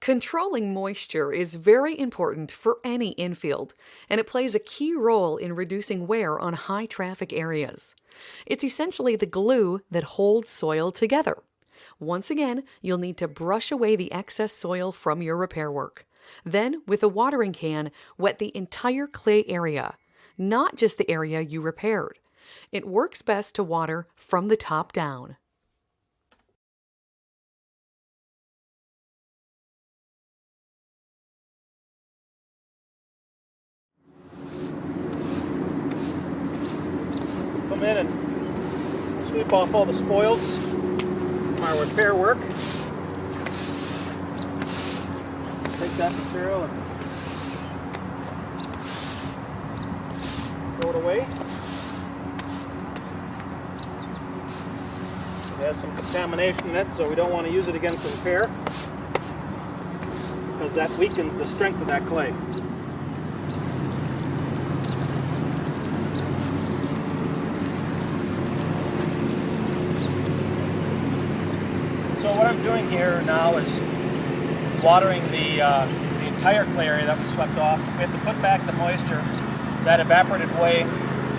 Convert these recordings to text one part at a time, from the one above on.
Controlling moisture is very important for any infield, and it plays a key role in reducing wear on high traffic areas. It's essentially the glue that holds soil together. Once again, you'll need to brush away the excess soil from your repair work. Then, with a watering can, wet the entire clay area, not just the area you repaired. It works best to water from the top down. Come in and sweep off all the spoils from our repair work. Take that material and throw it away. It has some contamination in it, so we don't want to use it again for repair, because that weakens the strength of that clay. So what I'm doing here now is watering the entire clay area that was swept off. We have to put back the moisture that evaporated away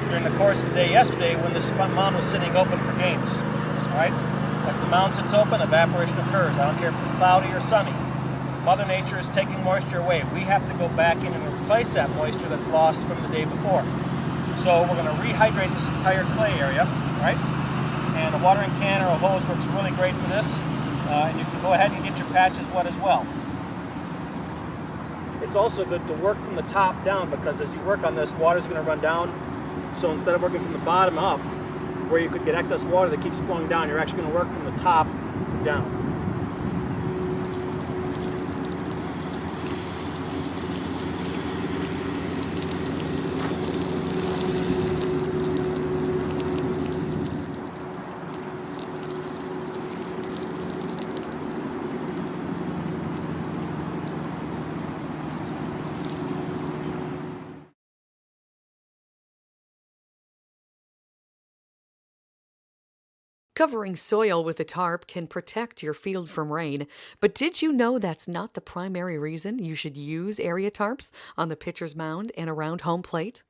during the course of the day yesterday when this mound was sitting open for games. All right? As the mound sits open, evaporation occurs. I don't care if it's cloudy or sunny. Mother Nature is taking moisture away. We have to go back in and replace that moisture that's lost from the day before. So we're going to rehydrate this entire clay area, right? And a watering can or a hose works really great for this. And you can go ahead and get your patches wet as well. It's also good to work from the top down, because as you work on this, water's going to run down. So instead of working from the bottom up, where you could get excess water that keeps flowing down, you're actually going to work from the top down. Covering soil with a tarp can protect your field from rain, but did you know that's not the primary reason you should use area tarps on the pitcher's mound and around home plate?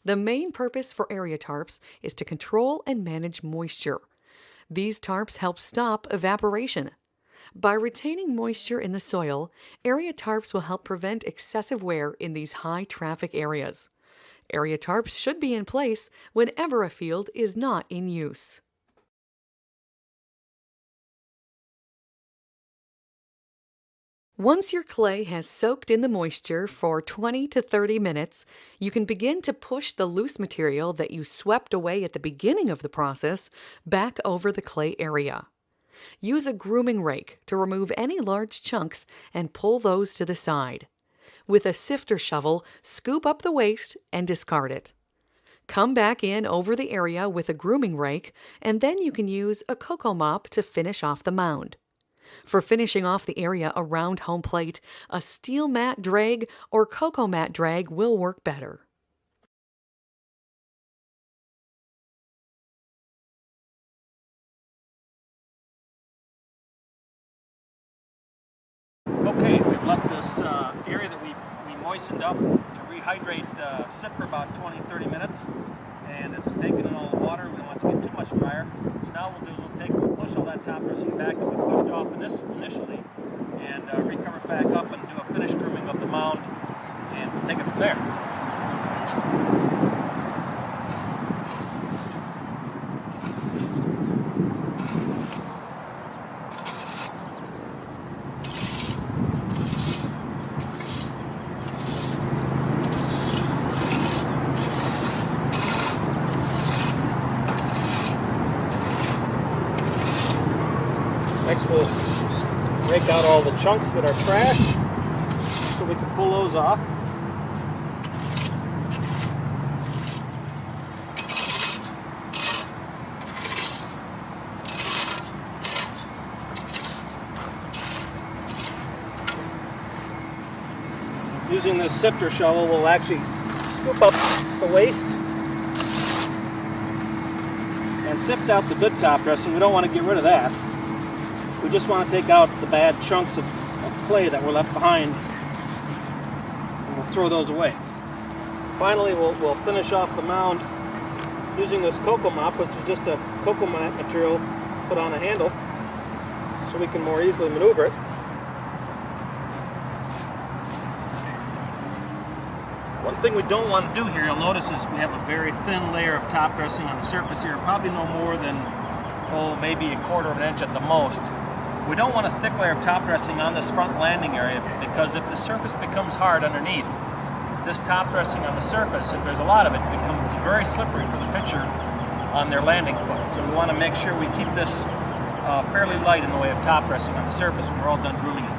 The main purpose for area tarps is to control and manage moisture. These tarps help stop evaporation. By retaining moisture in the soil, area tarps will help prevent excessive wear in these high traffic areas. Area tarps should be in place whenever a field is not in use. Once your clay has soaked in the moisture for 20 to 30 minutes, you can begin to push the loose material that you swept away at the beginning of the process back over the clay area. Use a grooming rake to remove any large chunks and pull those to the side. With a sifter shovel, scoop up the waste and discard it. Come back in over the area with a grooming rake, and then you can use a cocoa mop to finish off the mound. For finishing off the area around home plate, a steel mat drag or cocoa mat drag will work better. Okay, we've let this area that we moistened up to rehydrate sit for about 20-30 minutes, and it's taken in all the water. We don't want it to get too much drier. So now what we'll do is we'll push all that top dressing back that we pushed off initially, and recover it back up and do a finished grooming of the mound, and we'll take it from there. Next we'll rake out all the chunks that are trash so we can pull those off. Using this sifter shovel, we'll actually scoop up the waste and sift out the good top dressing. We don't want to get rid of that. We just want to take out the bad chunks of clay that were left behind, and we'll throw those away. Finally, we'll finish off the mound using this cocoa mop, which is just a cocoa mat material put on a handle so we can more easily maneuver it. One thing we don't want to do here, you'll notice, is we have a very thin layer of top dressing on the surface here, probably no more than, maybe a quarter of an inch at the most. We don't want a thick layer of top dressing on this front landing area, because if the surface becomes hard underneath, this top dressing on the surface, if there's a lot of it, becomes very slippery for the pitcher on their landing foot. So we want to make sure we keep this fairly light in the way of top dressing on the surface when we're all done grooming it.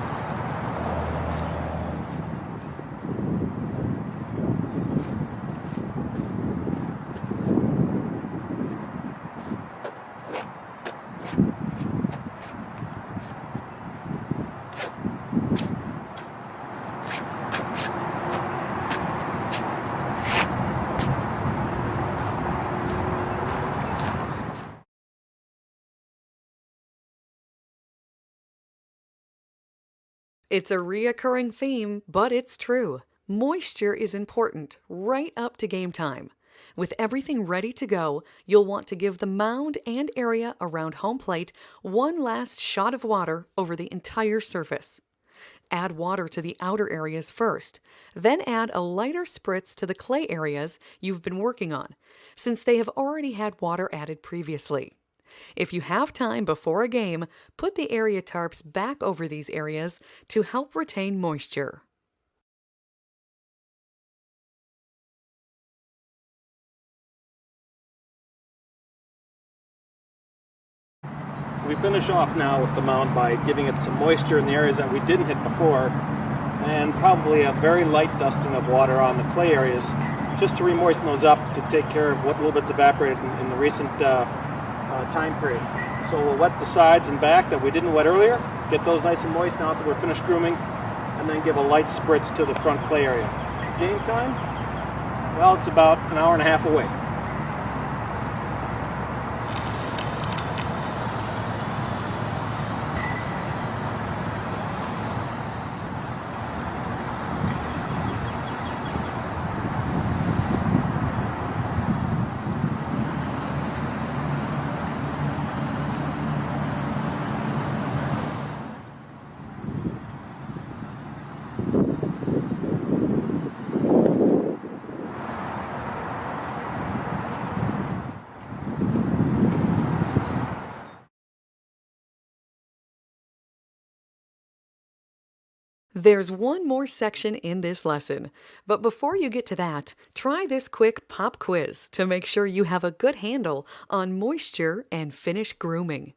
It's a reoccurring theme, but it's true. Moisture is important right up to game time. With everything ready to go, you'll want to give the mound and area around home plate one last shot of water over the entire surface. Add water to the outer areas first, then add a lighter spritz to the clay areas you've been working on, since they have already had water added previously. If you have time before a game, put the area tarps back over these areas to help retain moisture. We finish off now with the mound by giving it some moisture in the areas that we didn't hit before, and probably a very light dusting of water on the clay areas, just to re-moisten those up to take care of what little bit's evaporated in the recent time period. So we'll wet the sides and back that we didn't wet earlier, get those nice and moist now that we're finished grooming, and then give a light spritz to the front clay area. Game time? Well, it's about an hour and a half away. There's one more section in this lesson, but before you get to that, try this quick pop quiz to make sure you have a good handle on moisture and finish grooming.